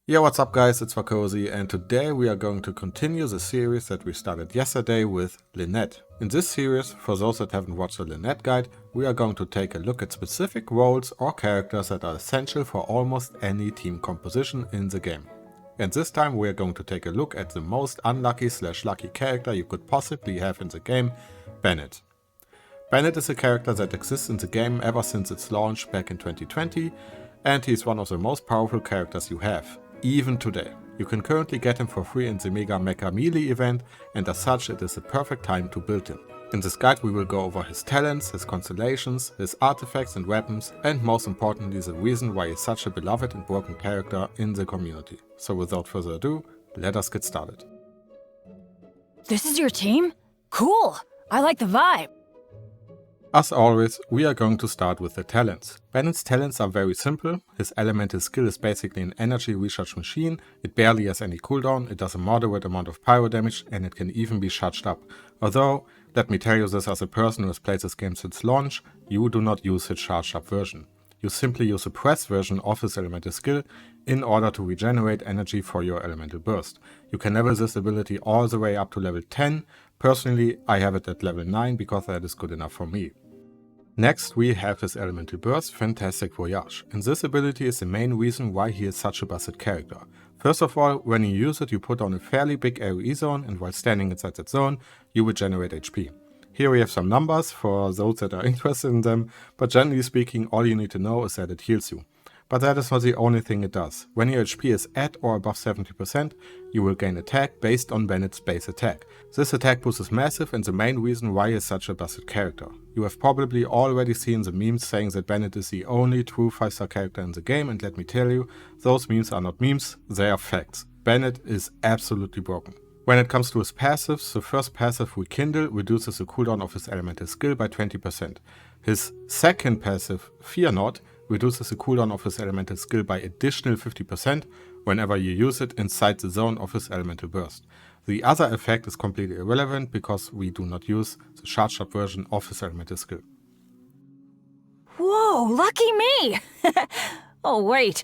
Yeah, what's up guys, it's Vakosi, and today we are going to continue the series that we started yesterday with Lynette. In this series, for those that haven't watched the Lynette guide, we are going to take a look at specific roles or characters that are essential for almost any team composition in the game. And this time we are going to take a look at the most unlucky/lucky character you could possibly have in the game, Bennett. Bennett is a character that exists in the game ever since its launch back in 2020, and he is one of the most powerful characters you have, even today. You can currently get him for free in the Mega Meka Melee Event, and as such it is the perfect time to build him. In this guide we will go over his talents, his constellations, his artifacts and weapons, and most importantly the reason why he is such a beloved and broken character in the community. So without further ado, let us get started. This is your team? Cool! I like the vibe! As always, we are going to start with the talents. Bennett's talents are very simple. His elemental skill is basically an energy recharge machine. It barely has any cooldown, it does a moderate amount of pyro damage, and it can even be charged up. Although, let me tell you this as a person who has played this game since launch, you do not use his charged up version. You simply use a press version of his elemental skill in order to regenerate energy for your elemental burst. You can level this ability all the way up to level 10. Personally, I have it at level 9 because that is good enough for me. Next we have his elemental burst, Fantastic Voyage, and this ability is the main reason why he is such a busted character. First of all, when you use it you put on a fairly big AoE zone, and while standing inside that zone you will generate HP. Here we have some numbers for those that are interested in them, but generally speaking all you need to know is that it heals you. But that is not the only thing it does. When your HP is at or above 70%, you will gain attack based on Bennett's base attack. This attack boost is massive and the main reason why he is such a busted character. You have probably already seen the memes saying that Bennett is the only true 5-star character in the game, and let me tell you, those memes are not memes, they are facts. Bennett is absolutely broken. When it comes to his passives, the first passive, Rekindle, reduces the cooldown of his elemental skill by 20%. His second passive, Fear Not, reduces the cooldown of his elemental skill by additional 50% whenever you use it inside the zone of his elemental burst. The other effect is completely irrelevant because we do not use the charged up version of his elemental skill. Whoa, lucky me! Oh wait.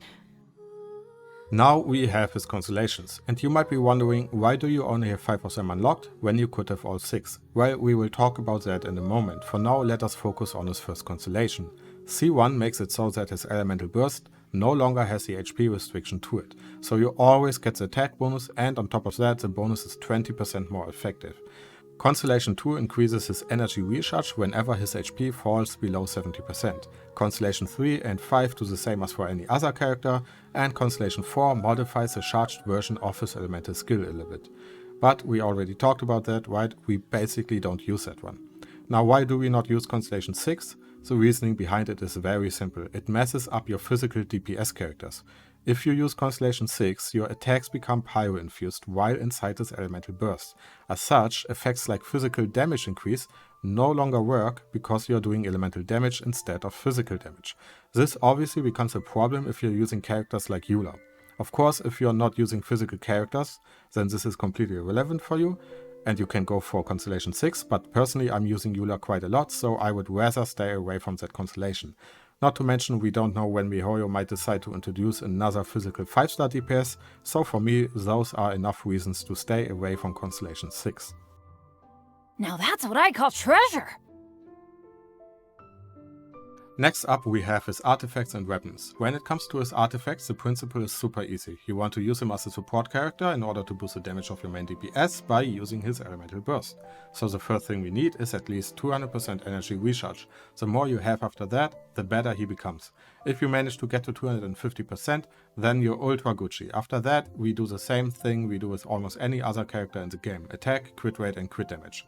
Now we have his constellations, and you might be wondering why do you only have 5 of them unlocked when you could have all 6? Well, we will talk about that in a moment. For now let us focus on his first constellation. C1 makes it so that his elemental burst no longer has the HP restriction to it, so you always get the attack bonus, and on top of that the bonus is 20% more effective. Constellation 2 increases his energy recharge whenever his HP falls below 70%. Constellation 3 and 5 do the same as for any other character, and Constellation 4 modifies the charged version of his elemental skill a little bit. But we already talked about that, right? We basically don't use that one. Now why do we not use Constellation 6? The reasoning behind it is very simple. It messes up your physical DPS characters. If you use Constellation 6, your attacks become pyro infused while inside this elemental burst. As such, effects like physical damage increase no longer work because you are doing elemental damage instead of physical damage. This obviously becomes a problem if you're using characters like Eula. Of course, if you're not using physical characters, then this is completely irrelevant for you, and you can go for Constellation 6, but personally I'm using Eula quite a lot, so I would rather stay away from that constellation. Not to mention we don't know when miHoYo might decide to introduce another physical 5-star DPS, so for me those are enough reasons to stay away from Constellation 6. Now that's what I call treasure! Next up we have his artifacts and weapons. When it comes to his artifacts, the principle is super easy. You want to use him as a support character in order to boost the damage of your main DPS by using his elemental burst. So the first thing we need is at least 200% energy recharge. The more you have after that, the better he becomes. If you manage to get to 250%, then you're ultra Gucci. After that, we do the same thing we do with almost any other character in the game. Attack, crit rate and crit damage.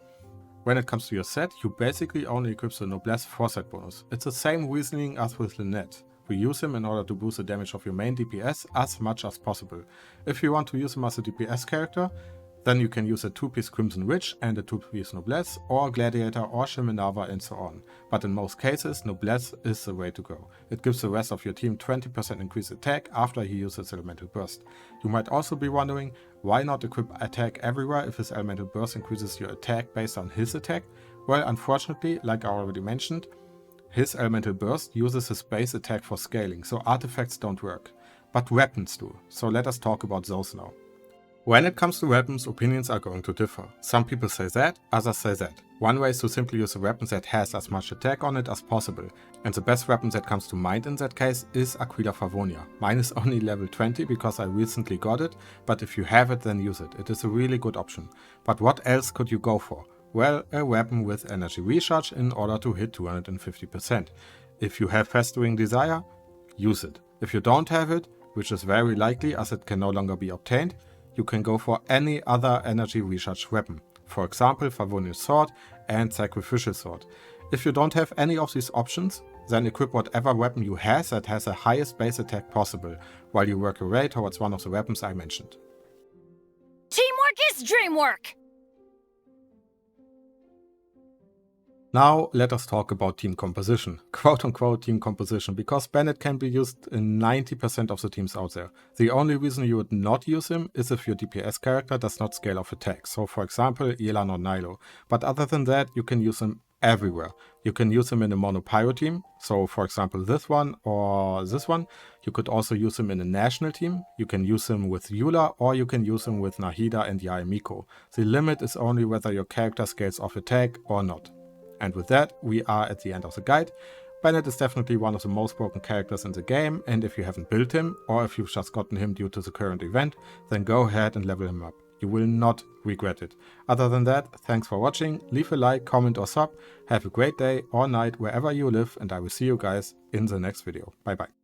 When it comes to your set, you basically only equip the Noblesse Foresight bonus. It's the same reasoning as with Lynette. We use him in order to boost the damage of your main DPS as much as possible. If you want to use him as a DPS character, then you can use a 2-piece Crimson Witch and a 2-piece Noblesse, or Gladiator or Shimenava and so on. But in most cases, Noblesse is the way to go. It gives the rest of your team 20% increased attack after he uses elemental burst. You might also be wondering, why not equip attack everywhere if his elemental burst increases your attack based on his attack? Well, unfortunately, like I already mentioned, his elemental burst uses his base attack for scaling, so artifacts don't work. but weapons do, so let us talk about those now. When it comes to weapons, opinions are going to differ. Some people say that, others say that. One way is to simply use a weapon that has as much attack on it as possible, and the best weapon that comes to mind in that case is Aquila Favonia. Mine is only level 20 because I recently got it, but if you have it then use it. It is a really good option. But what else could you go for? Well, a weapon with energy recharge in order to hit 250%. If you have Festering Desire, use it. If you don't have it, which is very likely as it can no longer be obtained, you can go for any other energy recharge weapon. For example, Favonia's Sword and Sacrificial Sword. If you don't have any of these options, then equip whatever weapon you have that has the highest base attack possible, while you work your way towards one of the weapons I mentioned. Teamwork is dreamwork! Now let us talk about team composition, quote-unquote team composition, because Bennett can be used in 90% of the teams out there. The only reason you would not use him is if your DPS character does not scale off attack, so for example Elan or Nilo. But other than that, you can use him everywhere. You can use him in a mono pyro team, so for example this one or this one. You could also use him in a national team. You can use him with Eula, or you can use him with Nahida and HoYoMix. The limit is only whether your character scales off attack or not. And with that, we are at the end of the guide. Bennett is definitely one of the most broken characters in the game, and if you haven't built him, or if you've just gotten him due to the current event, then go ahead and level him up. You will not regret it. Other than that, thanks for watching, leave a like, comment or sub, have a great day or night wherever you live, and I will see you guys in the next video. Bye bye.